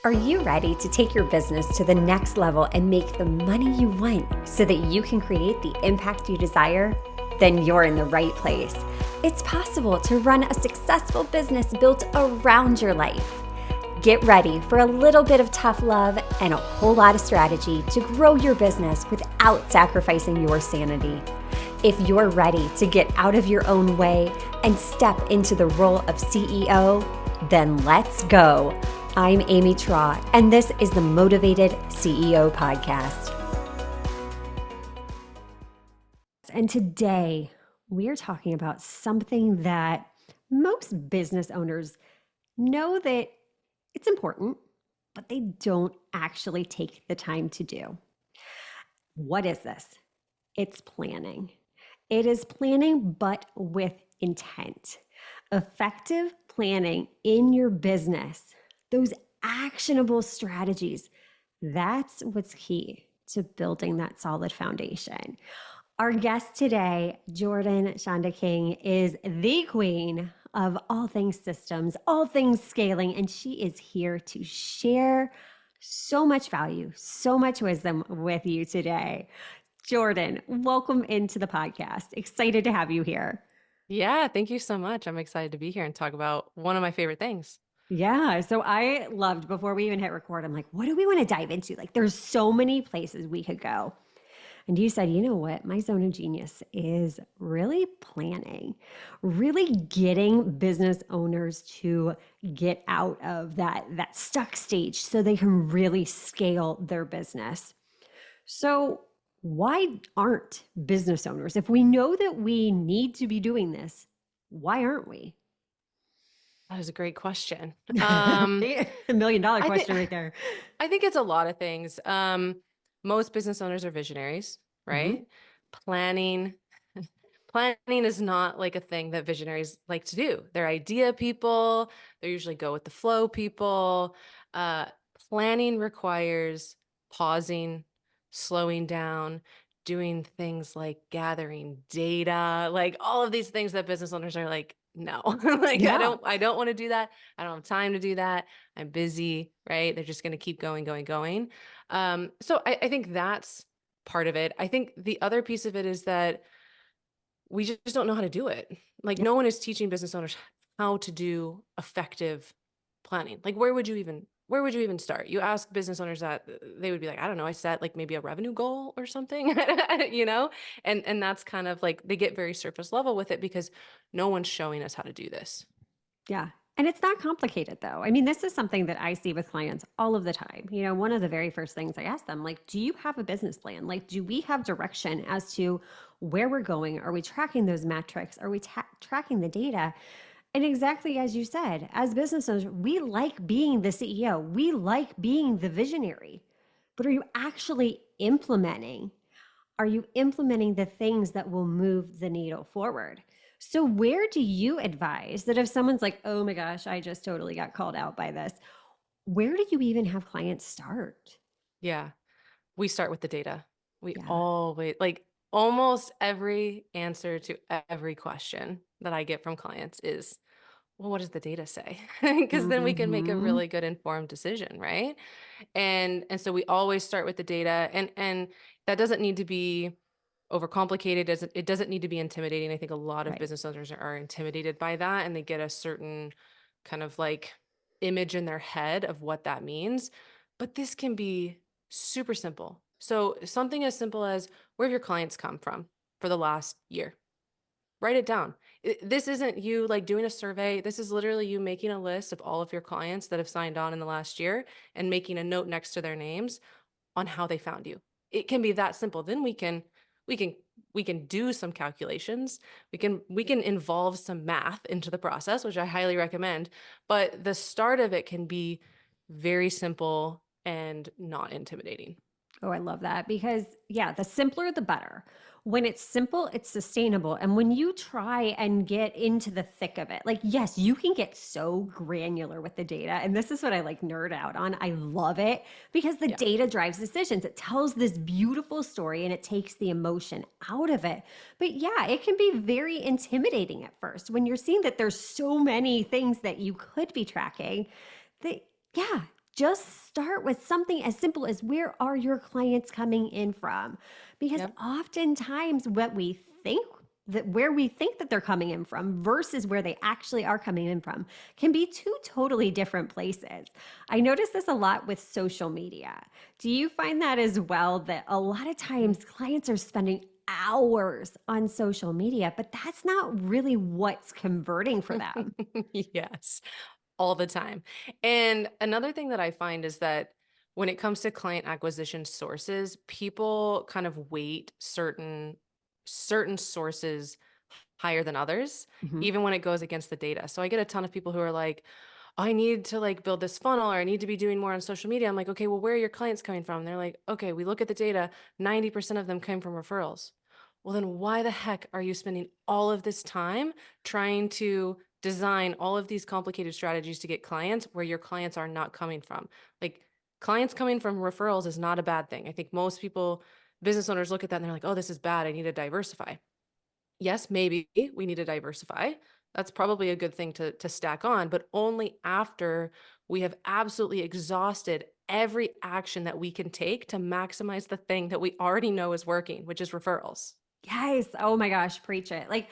Are you ready to take your business to the next level and make the money you want so that you can create the impact you desire? Then you're in the right place. It's possible to run a successful business built around your life. Get ready for a little bit of tough love and a whole lot of strategy to grow your business without sacrificing your sanity. If you're ready to get out of your own way and step into the role of CEO, then let's go. I'm Amy Traw, and this is the Motivated CEO Podcast. And today we are talking about something that most business owners know that it's important, but they don't actually take the time to do. What is this? It's planning. It is planning, but with intent. Effective planning in your business, those actionable strategies, that's what's key to building that solid foundation. Our guest today, Jordan Schanda King, is the queen of all things systems, all things scaling, and she is here to share so much value, so much wisdom with you today. Jordan, welcome into the podcast. Excited to have you here. Yeah, thank you so much. I'm excited to be here and talk about one of my favorite things. Yeah. So I loved before we even hit record, I'm like, what do we want to dive into? Like, there's so many places we could go. And you said, you know what? My zone of genius is really planning, really getting business owners to get out of that stuck stage so they can really scale their business. So, why aren't business owners, if we know that we need to be doing this, why aren't we? That is a great question. Right? $1 million I think question right there. I think it's a lot of things. Most business owners are visionaries, Hmm. right? Planning planning is not like a thing that visionaries like to do. They're idea people. They usually go with the flow people. Uh, Planning requires pausing, slowing down, doing things like gathering data, like all of these things that business owners are like, no, like Yeah. I don't want to do that. I don't have time to do that. I'm busy, right? They're just going to keep going, going, going. So I think that's part of it. I think the other piece of it is that we just don't know how to do it. Like no one is teaching business owners how to do effective planning. Like where would you even start? You ask business owners that they would be like, I don't know, I set like maybe a revenue goal or something, you know? And that's kind of like they get very surface level with it because no one's showing us how to do this. Yeah. And it's not complicated though. I mean, this is something that I see with clients all of the time. You know, one of the very first things I ask them, like, do you have a business plan? Like, do we have direction as to where we're going? Are we tracking those metrics? Are we tracking the data? And exactly as you said, as business owners, we like being the CEO, we like being the visionary. But are you actually implementing? Are you implementing the things that will move the needle forward? So, where do you advise that if someone's like, oh my gosh, I just totally got called out by this, where do you even have clients start? Yeah. We start with the data. We Yeah. always like almost every answer to every question that I get from clients is, well, what does the data say? Because then we can make a Hmm. really good informed decision, right? And so we always start with the data, and that doesn't need to be overcomplicated. It doesn't need to be intimidating. I think a lot of Right. business owners are intimidated by that, and they get a certain kind of like image in their head of what that means. But this can be super simple. So something as simple as where have your clients come from for the last year? Write it down. This isn't you like doing a survey. This is literally you making a list of all of your clients that have signed on in the last year and making a note next to their names on how they found you. It can be that simple. Then we can we can do some calculations. We can involve some math into the process, which I highly recommend. But the start of it can be very simple and not intimidating. Oh, I love that because, yeah, the simpler the better. When it's simple, it's sustainable. And when you try and get into the thick of it, like, yes, you can get so granular with the data. And this is what I like nerd out on. I love it because the Yeah. data drives decisions. It tells this beautiful story and it takes the emotion out of it. But yeah, it can be very intimidating at first when you're seeing that there's so many things that you could be tracking. That, yeah, just start with something as simple as where are your clients coming in from? Because Yep. oftentimes what we think that where we think that they're coming in from versus where they actually are coming in from can be two totally different places. I notice this a lot with social media. Do you find that as well, that a lot of times clients are spending hours on social media, but that's not really what's converting for them? Yes, all the time. And another thing that I find is that when it comes to client acquisition sources, people kind of weight certain sources higher than others, Mhm. even when it goes against the data. So I get a ton of people who are like, I need to like build this funnel or I need to be doing more on social media. I'm like, okay, well, where are your clients coming from? They're like, okay, we look at the data, 90% of them came from referrals. Well, then why the heck are you spending all of this time trying to design all of these complicated strategies to get clients where your clients are not coming from? Like, clients coming from referrals is not a bad thing. I think most people, business owners, look at that and they're like, oh, this is bad. I need to diversify. Yes, maybe we need to diversify. That's probably a good thing to stack on, but only after we have absolutely exhausted every action that we can take to maximize the thing that we already know is working, which is referrals. Yes. Oh my gosh, preach it. Like,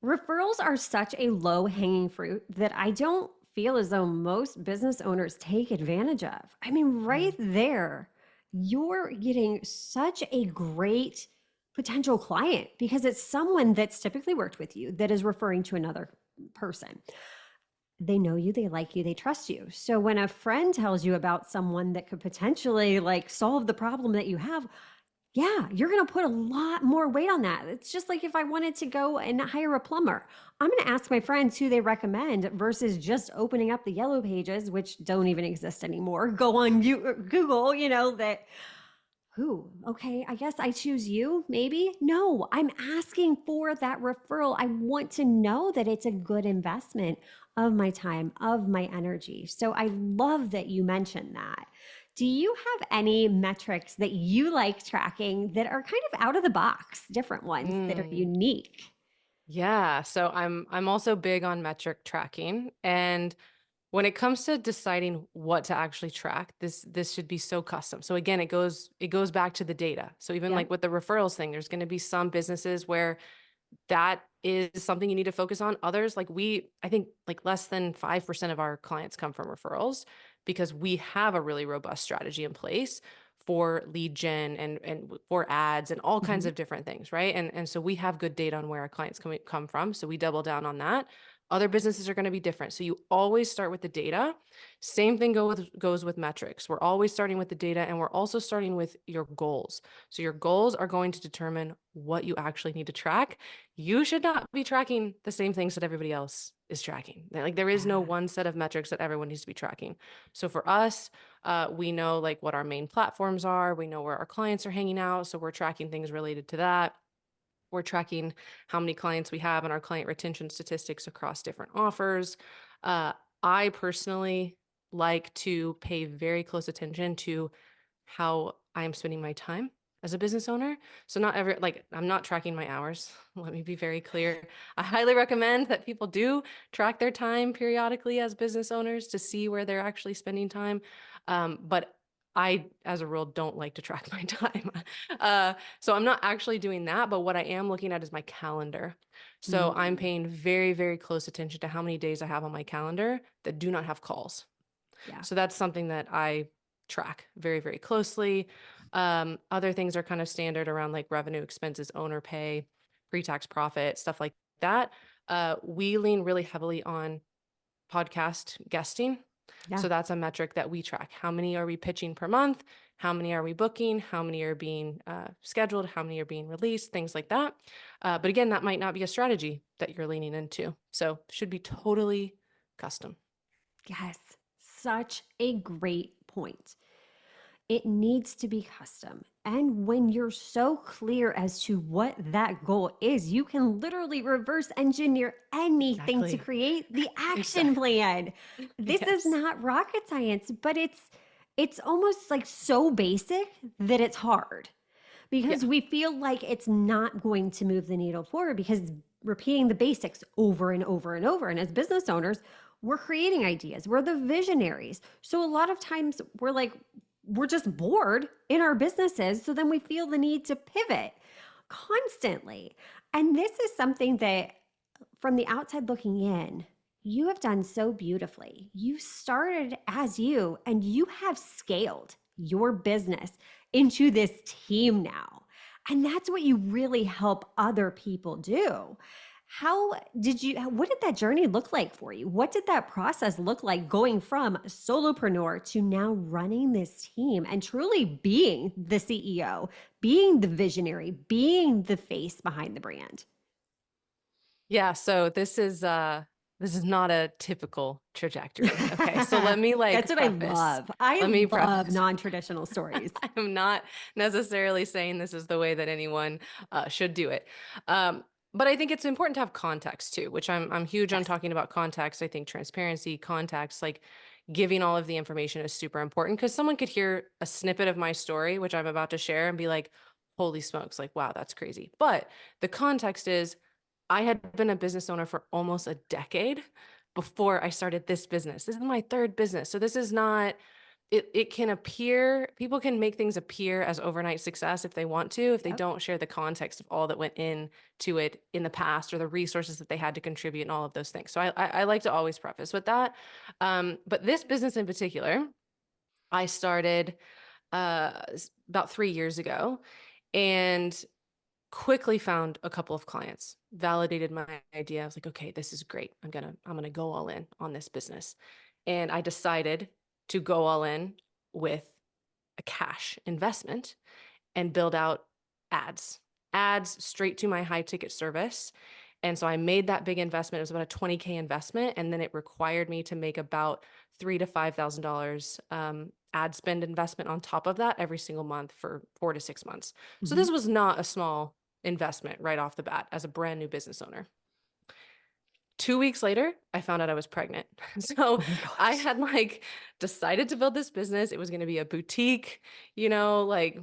referrals are such a low hanging fruit that I don't feel as though most business owners take advantage of. I mean, right Mhm. there, you're getting such a great potential client because it's someone that's typically worked with you that is referring to another person. They know you, they like you, they trust you. So when a friend tells you about someone that could potentially like solve the problem that you have, yeah, you're going to put a lot more weight on that. It's just like if I wanted to go and hire a plumber, I'm going to ask my friends who they recommend versus just opening up the yellow pages, which don't even exist anymore. Go on Google, that who? Okay, I guess I choose you, maybe. No, I'm asking for that referral. I want to know that it's a good investment of my time, of my energy. So I love that you mentioned that. Do you have any metrics that you like tracking that are kind of out of the box, different ones that are Mm. unique? Yeah, so I'm also big on metric tracking, and when it comes to deciding what to actually track, this should be so custom. So again, it goes back to the data. So even Yep. like with the referrals thing, there's going to be some businesses where that is something you need to focus on. Others, like I think like less than 5% of our clients come from referrals because we have a really robust strategy in place for lead gen and for ads and all kinds Hmm. of different things, right? And so we have good data on where our clients come from. So we double down on that. Other businesses are going to be different. So you always start with the data. Same thing goes with metrics. We're always starting with the data and we're also starting with your goals. So your goals are going to determine what you actually need to track. You should not be tracking the same things that everybody else is tracking. Like there is no Yeah. one set of metrics that everyone needs to be tracking. So for us, we know like what our main platforms are. We know where our clients are hanging out. So we're tracking things related to that. We're tracking how many clients we have and our client retention statistics across different offers. Uh, I personally like to pay very close attention to how I'm spending my time as a business owner. So not every like I'm not tracking my hours. Let me be very clear. I highly recommend that people do track their time periodically as business owners to see where they're actually spending time. But I, as a rule, don't like to track my time. So I'm not actually doing that. But what I am looking at is my calendar. So I'm Mm, paying very, very close attention to how many days I have on my calendar that do not have calls. yeah. So that's something that I track very, very closely. Other things are kind of standard around like revenue, expenses, owner pay, pre-tax profit, stuff like that. We lean really heavily on podcast guesting. Yeah. So that's a metric that we track. How many are we pitching per month? How many are we booking? How many are being scheduled? How many are being released? Things like that. But again, that might not be a strategy that you're leaning into. So should be totally custom. Yes. Such a great point. It needs to be custom. And when you're so clear as to what that goal is, you can literally reverse engineer anything to Exactly. create the action Exactly. plan. This is Yes. not rocket science, but it's almost like so basic that it's hard because Yeah. we feel like it's not going to move the needle forward because repeating the basics over and over and over. And as business owners, We're creating ideas. We're the visionaries. So a lot of times we're just bored in our businesses. So then we feel the need to pivot constantly. And this is something that from the outside looking in, you have done so beautifully. You started as you, and you have scaled your business into this team now. And that's what you really help other people do. What did that journey look like for you? What did that process look like going from solopreneur to now running this team and truly being the CEO, being the visionary, being the face behind the brand? Yeah, so this is not a typical trajectory. Okay. So let me That's like what I preface. love. I Let me love preface. non-traditional stories. I'm not necessarily saying this is the way that anyone should do it. Um, but I think it's important to have context too, which I'm huge on Yes. talking about context. I think transparency, context, like giving all of the information is super important because someone could hear a snippet of my story, which I'm about to share, and be like, holy smokes, like, wow, that's crazy. But the context is I had been a business owner for almost a decade before I started this business. This is my third business. So this is not it can appear people can make things appear as overnight success if they want to, if they Yep. don't share the context of all that went into it in the past or the resources that they had to contribute and all of those things. So I like to always preface with that. But this business in particular, I started about 3 years ago and quickly found a couple of clients, validated my idea. I was like, okay, this is great. I'm gonna go all in on this business. And I decided to go all in with a cash investment and build out ads, ads straight to my high ticket service. And so I made that big investment. It was about a 20K investment. And then it required me to make about three to $5,000 ad spend investment on top of that every single month for 4 to 6 months. So Mhm. this was not a small investment right off the bat as a brand new business owner. 2 weeks later, I found out I was pregnant. So Oh my I gosh. had like decided to build this business. It was going to be a boutique, like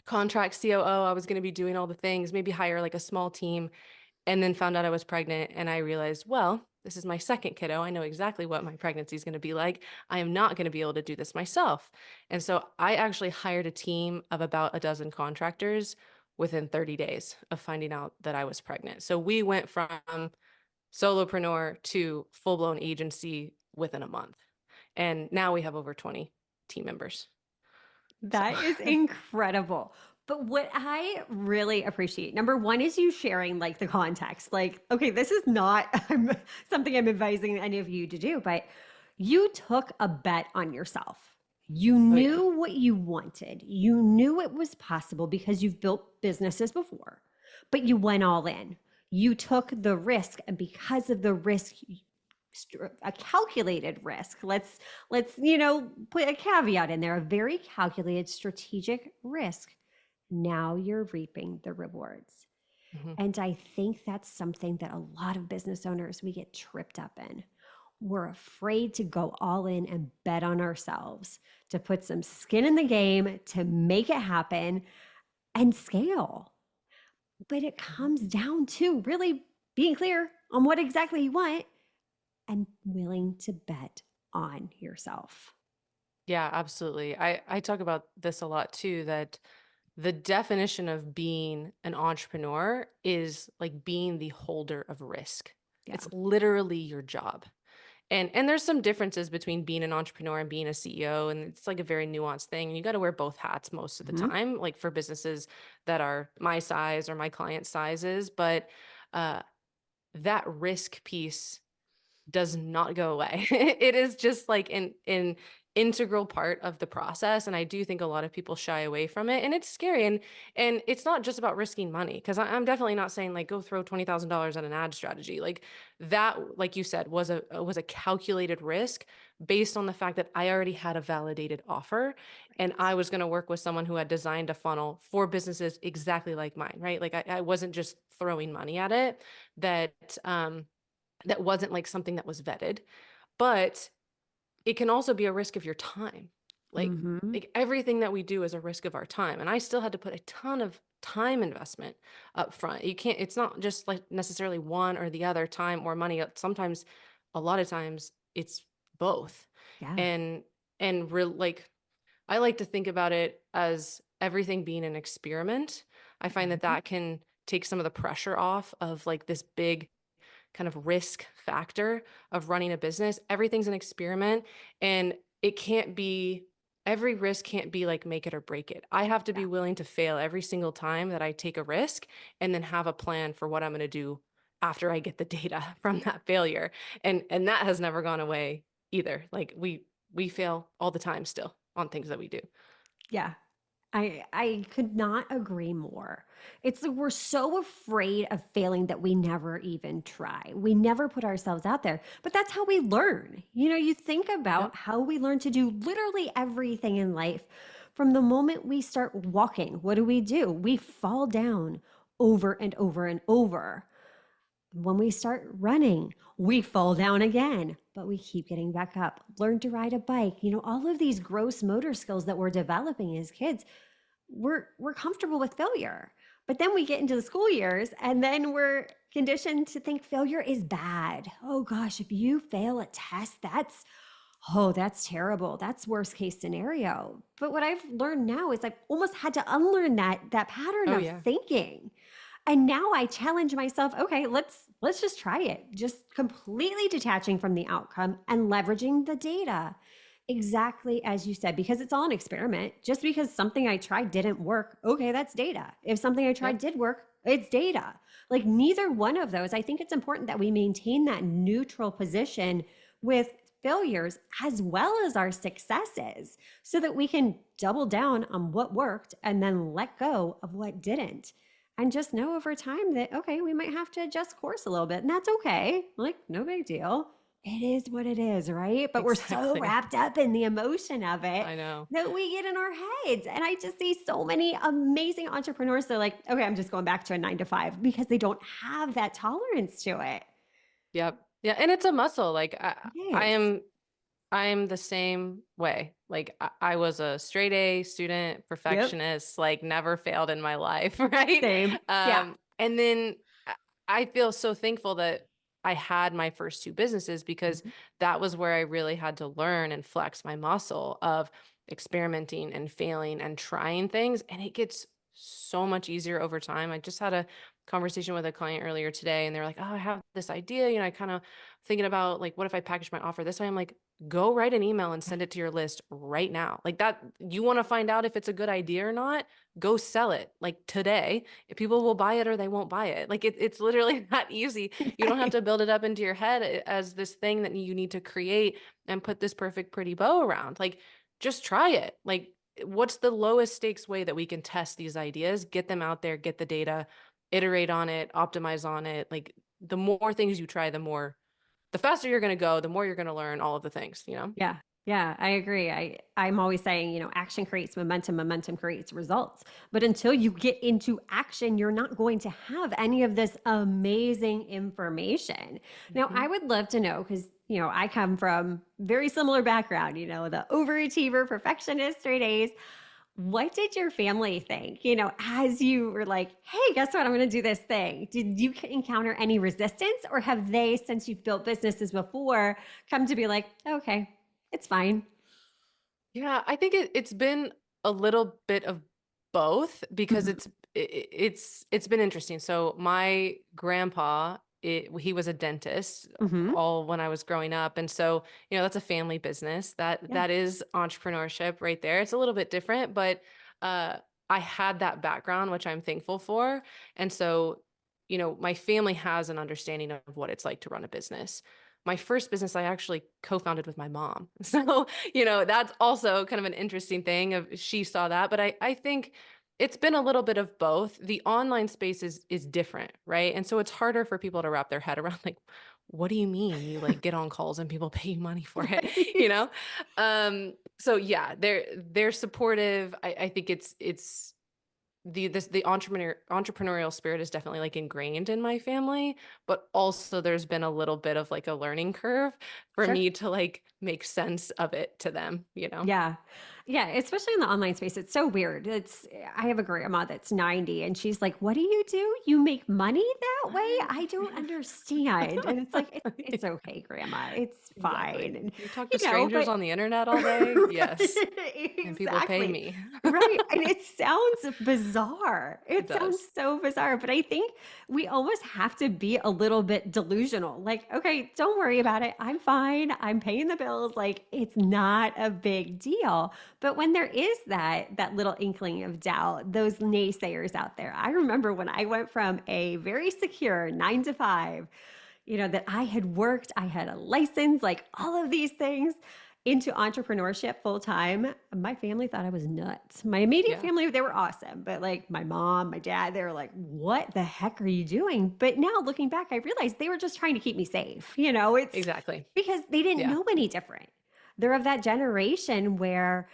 contract COO. I was going to be doing all the things, maybe hire like a small team, and then found out I was pregnant. And I realized, well, this is my second kiddo. I know exactly what my pregnancy is going to be like. I am not going to be able to do this myself. And so I actually hired a team of about a dozen contractors within 30 days of finding out that I was pregnant. So we went from solopreneur to full blown agency within a month. And now we have over 20 team members. So, That is incredible. But what I really appreciate, number one, is you sharing like the context. Like, okay, this is not something I'm advising any of you to do, but you took a bet on yourself. You oh, yeah. knew what you wanted. You knew it was possible because you've built businesses before, but you went all in. You took the risk, and because of the risk, a calculated risk. Let's put a caveat in there, a very calculated strategic risk. Now you're reaping the rewards. Mhm. And I think that's something that a lot of business owners we get tripped up in. We're afraid to go all in and bet on ourselves, to put some skin in the game, to make it happen and scale. But it Mhm. comes down to really being clear on what exactly you want and willing to bet on yourself. Yeah, absolutely. I talk about this a lot too, that the definition of being an entrepreneur is like being the holder of risk. Yeah. It's literally your job. And there's some differences between being an entrepreneur and being a CEO, and it's like a very nuanced thing. And you got to wear both hats most of the Mhm. time, like for businesses that are my size or my client sizes. But uh, that risk piece does not go away. It is just like an integral part of the process, and I do think a lot of people shy away from it, and it's scary. And it's not just about risking money, because I'm definitely not saying like go throw $20,000 at an ad strategy. Like that, like you said, was a calculated risk based on the fact that I already had a validated offer, and Right. I was going to work with someone who had designed a funnel for businesses exactly like mine, right? Like I wasn't just throwing money at it. That wasn't like something that was vetted, but it can also be a risk of your time. Like, Mhm. like everything that we do is a risk of our time. And I still had to put a ton of time investment up front. You can't, it's not just like necessarily one or the other, time or money. Sometimes a lot of times it's both. Yeah. And like I like to think about it as everything being an experiment. I find that Mhm. that can take some of the pressure off of like this big kind of risk factor of running a business. Everything's an experiment, and it can't be, every risk can't be like make it or break it. I have to Yeah. be willing to fail every single time that I take a risk and then have a plan for what I'm going to do after I get the data from that failure. And that has never gone away either. Like we fail all the time still on things that we do. Yeah. I could not agree more. It's like we're so afraid of failing that we never even try. We never put ourselves out there. But that's how we learn. You know, you think about Yep. how we learn to do literally everything in life. From the moment we start walking, what do? We fall down over and over and over. When we start running, we fall down again, but we keep getting back up. Learn to ride a bike. You know, all of these gross motor skills that we're developing as kids, we're comfortable with failure. But then we get into the school years and then we're conditioned to think failure is bad. Oh gosh, if you fail a test, that's terrible. That's worst case scenario. But what I've learned now is I've almost had to unlearn that pattern Oh of yeah. thinking. And now I challenge myself, okay, let's just try it. Just completely detaching from the outcome and leveraging the data. Exactly as you said, because it's all an experiment. Just because something I tried didn't work, okay, that's data. If something I tried Yep. did work, it's data. Like neither one of those. I think it's important that we maintain that neutral position with failures as well as our successes so that we can double down on what worked and then let go of what didn't. And just know over time that, okay, we might have to adjust course a little bit. And that's okay. Like, no big deal. It is what it is, right? But we're so Exactly. wrapped up in the emotion of it I know. that we get in our heads. And I just see so many amazing entrepreneurs. They're like, okay, I'm just going back to a 9 to 5 because they don't have that tolerance to it. Yep. Yeah, and it's a muscle. Like It I is. am I'm the same way. Like I was a straight A student, Yep. perfectionist, like never failed in my life, right? Same. Yeah. And then I feel so thankful that I had my first two businesses because Mhm. that was where I really had to learn and flex my muscle of experimenting and failing and trying things. And it gets so much easier over time. I just had a conversation with a client earlier today and they're like, oh, I have this idea. I kind of thinking about like, what if I package my offer this way? I'm like, go write an email and send it to your list right now. Like that, you want to find out if it's a good idea or not, go sell it like today. If people will buy it or they won't buy it. Like it's literally that easy. You don't have Right. to build it up into your head as this thing that you need to create and put this perfect, pretty bow around. Like just try it. Like what's the lowest stakes way that we can test these ideas, get them out there, get the data, iterate on it, optimize on it. Like the more things you try, the faster you're going to go, the more you're going to learn all of the things, you know? Yeah. Yeah, I agree. I'm always saying, action creates momentum, momentum creates results. But until you get into action, you're not going to have any of this amazing information. Now, Mm-hmm. I would love to know because, I come from very similar background, the overachiever, perfectionist, straight A's. What did your family think, as you were like, hey, guess what? I'm going to do this thing. Did you encounter any resistance or have they, since you've built businesses before, come to be like, okay, it's fine? Yeah, I think it's been a little bit of both because Hmm. it's been interesting. So my grandpa, he was a dentist Hmm. all when I was growing up, and so that's a family business. That Yeah. that is entrepreneurship right there. It's a little bit different, but uh, I had that background, which I'm thankful for, and so my family has an understanding of what it's like to run a business. My first business I actually co-founded with my mom. So that's also kind of an interesting thing of she saw that. But I think it's been a little bit of both. The online space is different, right? And so it's harder for people to wrap their head around like, what do you mean you like get on calls and people pay you money for it? You Right. know? So yeah, they're supportive. I think it's the entrepreneurial spirit is definitely like ingrained in my family, but also there's been a little bit of like a learning curve for Sure. me to like make sense of it to them, you know? Yeah. Yeah, especially in the online space. It's so weird. I have a grandma that's 90 and she's like, "What do you do? You make money that way? What? I don't understand." And it's like, it's okay, grandma. It's fine. Exactly. And You talk to strangers but on the internet all day? Yes. right, And people pay exactly. me. Right. And it sounds bizarre. It It sounds does. so bizarre, but I think we almost have to be a little bit delusional. Like, okay, don't worry about it. I'm fine. I'm paying the bills. Like, it's not a big deal. But when there is that little inkling of doubt, those naysayers out there. I remember when I went from a very secure 9 to 5, that I had worked, I had a license, like all of these things into entrepreneurship full time. My family thought I was nuts. My immediate Yeah, family, they were awesome, but like my mom, my dad, they were like, "What the heck are you doing?" But now looking back, I realized they were just trying to keep me safe. It's exactly. because they didn't Yeah. know any different. They're of that generation where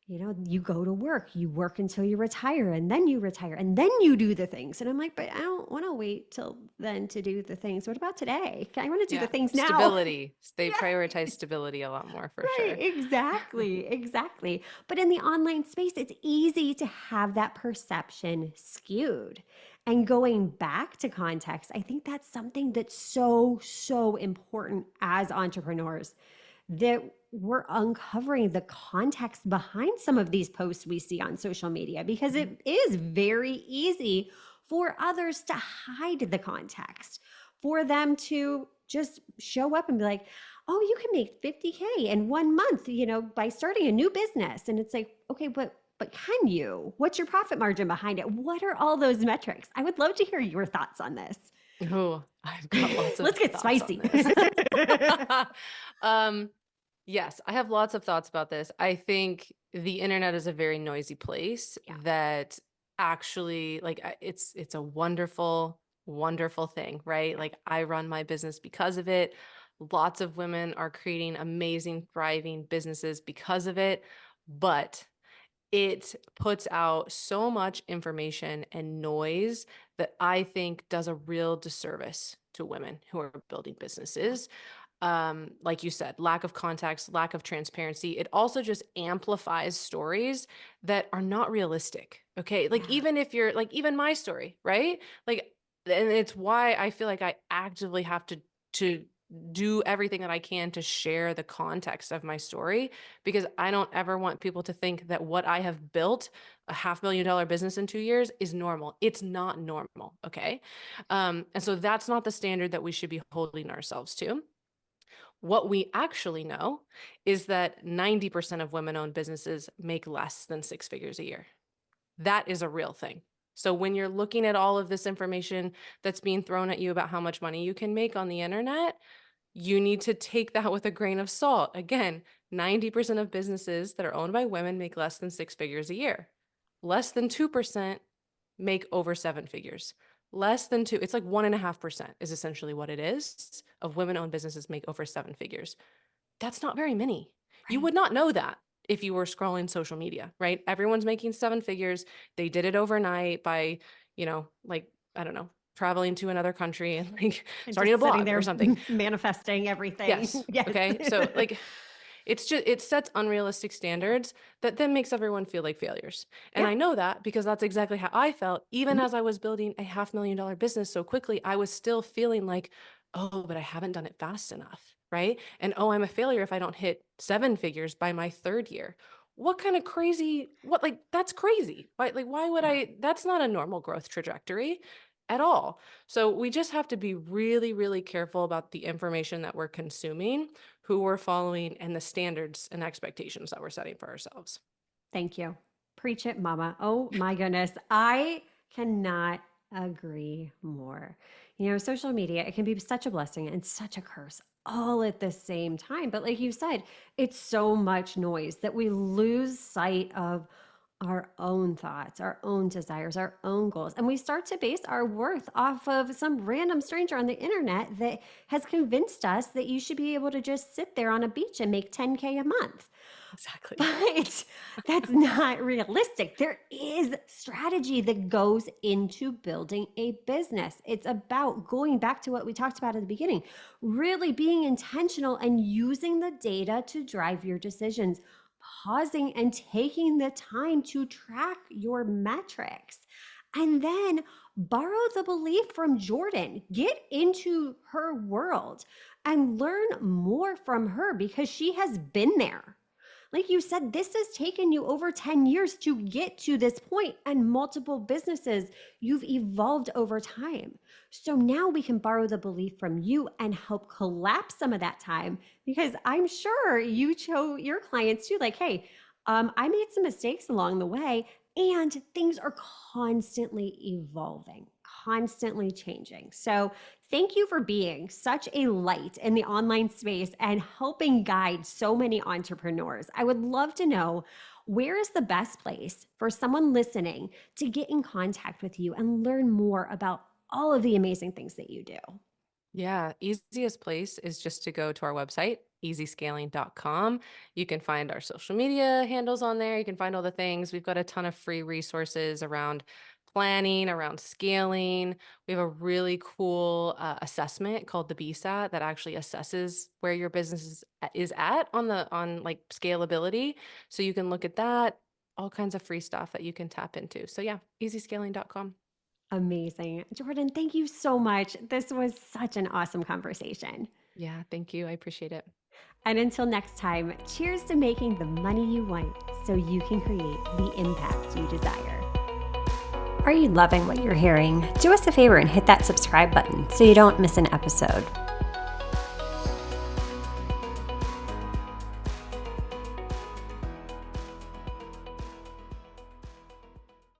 you go to work, you work until you retire, and then you retire, and then you do the things. And I'm like, but I don't want to wait till then to do the things. What about today? I want to do the Yeah. things now. Stability. They Yeah, prioritize stability a lot more for right. sure. Exactly. Exactly. But in the online space, it's easy to have that perception skewed. And going back to context, I think that's something that's so, so important as entrepreneurs, that we're uncovering the context behind some of these posts we see on social media, because Mhm. it is very easy for others to hide the context, for them to just show up and be like, "Oh, you can make 50K in 1 month, by starting a new business." And it's like, okay, but can you? What's your profit margin behind it? What are all those metrics? I would love to hear your thoughts on this. Oh, I've got lots of Let's get thoughts on spicy. this. um, yes, I have lots of thoughts about this. I think the internet is a very noisy place Yeah. that actually it's a wonderful, wonderful thing, right? Yeah. Like I run my business because of it. Lots of women are creating amazing, thriving businesses because of it. But it puts out so much information and noise that I think does a real disservice to women who are building Yeah. businesses. Like you said, lack of context, lack of transparency. It also just amplifies stories that are not realistic. Okay. Like, Yeah. even if you're like, even my story, right? Like, and it's why I feel like I actively have to do everything that I can to share the context of my story, because I don't ever want people to think that what I have built, a $500,000 business in 2 years, is normal. It's not normal. Okay. And so that's not the standard that we should be holding ourselves to. What we actually know is that 90% of women owned businesses make less than 6 figures a year. That is a real thing. So when you're looking at all of this information that's being thrown at you about how much money you can make on the internet, you need to take that with a grain of salt. Again, 90% of businesses that are owned by women make less than 6 figures a year. Less than 2% make over 7 figures. Less than two, it's like 1.5% is essentially what it is of women owned businesses make over 7 figures. That's not very many. You Right. would not know that if you were scrolling social media, right? Everyone's making 7 figures. They did it overnight by, like, I don't know, traveling to another country and like And starting a just sitting blog or there something. manifesting everything. Yes. Yes. Okay. So like it sets unrealistic standards that then makes everyone feel like failures. And Yeah. I know that because that's exactly how I felt. Even Mhm. as I was building a $500,000 business so quickly, I was still feeling like, oh, but I haven't done it fast enough. Right. And oh, I'm a failure if I don't hit 7 figures by my third year. What kind of crazy, what, like, that's crazy. Why would Yeah. that's not a normal growth trajectory at all. So we just have to be really, really careful about the information that we're consuming, who we're following, and the standards and expectations that we're setting for ourselves. Thank you. Preach it, mama. Oh my goodness. I cannot agree more. Social media, it can be such a blessing and such a curse all at the same time. But like you said, it's so much noise that we lose sight of our own thoughts, our own desires, our own goals. And we start to base our worth off of some random stranger on the internet that has convinced us that you should be able to just sit there on a beach and make 10K a month. Exactly. But that's not realistic. There is strategy that goes into building a business. It's about going back to what we talked about at the beginning, really being intentional and using the data to drive your decisions, pausing and taking the time to track your metrics. And then borrow the belief from Jordan, get into her world and learn more from her because she has been there. Like you said, this has taken you over 10 years to get to this point, and multiple businesses. You've evolved over time. So now we can borrow the belief from you and help collapse some of that time, because I'm sure you show your clients too, like, hey, I made some mistakes along the way, and things are constantly evolving, constantly changing. So thank you for being such a light in the online space and helping guide so many entrepreneurs. I would love to know, where is the best place for someone listening to get in contact with you and learn more about all of the amazing things that you do? Yeah, easiest place is just to go to our website, easyscaling.com. You can find our social media handles on there. You can find all the things. We've got a ton of free resources around planning, around scaling. We have a really cool assessment called the BSAT that actually assesses where your business is at on like scalability. So you can look at that, all kinds of free stuff that you can tap into. So yeah, easyscaling.com. Amazing. Jordan, thank you so much. This was such an awesome conversation. Yeah, thank you. I appreciate it. And until next time, cheers to making the money you want so you can create the impact you desire. Are you loving what you're hearing? Do us a favor and hit that subscribe button so you don't miss an episode.